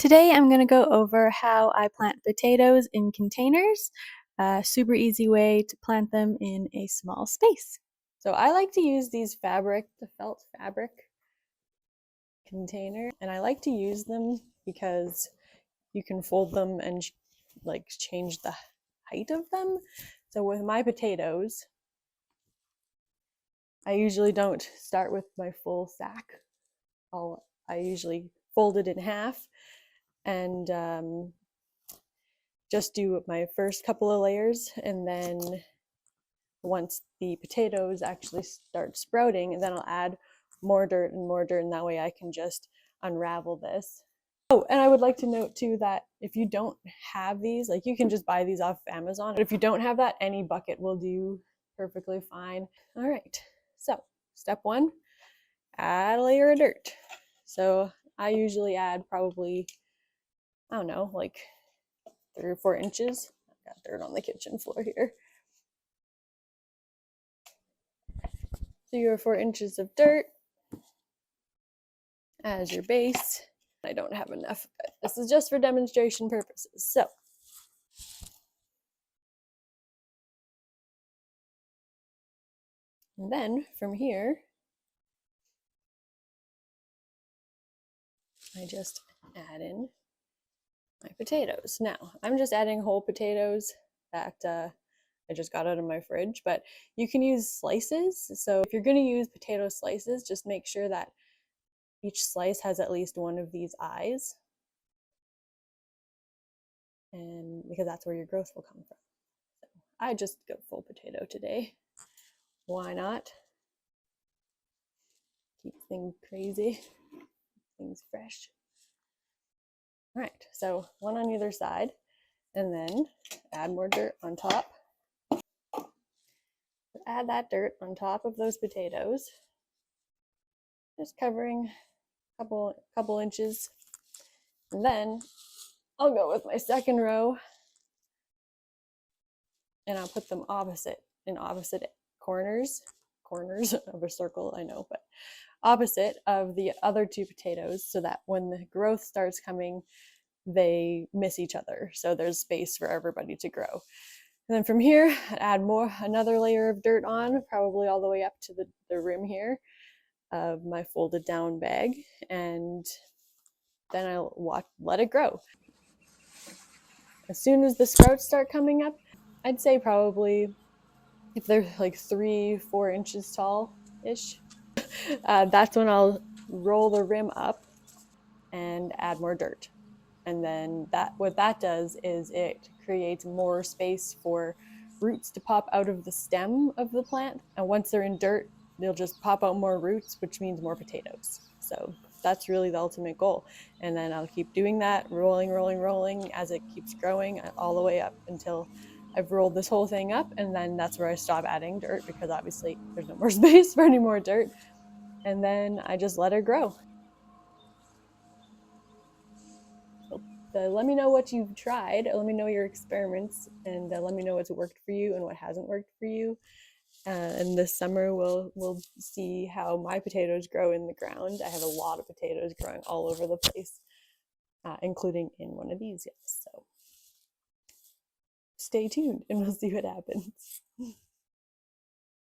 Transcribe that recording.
Today I'm going to go over how I plant potatoes in containers. A super easy way to plant them in a small space. So I like to use these the felt fabric container, and I like to use them because you can fold them and like change the height of them. So with my potatoes, I usually don't start with my full sack. I usually fold it in half and just do my first couple of layers, and then once the potatoes actually start sprouting, and then I'll add more dirt, and that way I can just unravel this. Oh, and I would like to note too that if you don't have these, like you can just buy these off Amazon. But if you don't have that, any bucket will do perfectly fine. All right, so step one, add a layer of dirt. So I usually add probably, I don't know, like 3 or 4 inches. I've got dirt on the kitchen floor here. 3 or 4 inches of dirt as your base. I don't have enough, but this is just for demonstration purposes. So and then from here, I just add in my potatoes. Now, I'm just adding whole potatoes that I just got out of my fridge, but you can use slices. So if you're going to use potato slices, just make sure that each slice has at least one of these eyes, and because that's where your growth will come from. So I just go full potato today. Why not? Keep things crazy, things fresh. All right, so one on either side, and then add more dirt on top. Add that dirt on top of those potatoes, just covering a couple inches. And then I'll go with my second row, and I'll put them in opposite corners of a circle, I know, but opposite of the other 2 potatoes, so that when the growth starts coming, they miss each other, so there's space for everybody to grow. And then from here, add another layer of dirt on, probably all the way up to the rim here of my folded down bag, and then I'll let it grow. As soon as the sprouts start coming up, I'd say probably if they're like 3-4 inches tall-ish, that's when I'll roll the rim up and add more dirt. And then what that does is it creates more space for roots to pop out of the stem of the plant. And once they're in dirt, they'll just pop out more roots, which means more potatoes. So that's really the ultimate goal. And then I'll keep doing that, rolling as it keeps growing all the way up until I've rolled this whole thing up. And then that's where I stop adding dirt, because obviously there's no more space for any more dirt. And then I just let her grow. Let me know what you've tried. Let me know your experiments, and let me know what's worked for you and what hasn't worked for you. And this summer we'll see how my potatoes grow in the ground. I have a lot of potatoes growing all over the place, including in one of these. Yes, so stay tuned and we'll see what happens.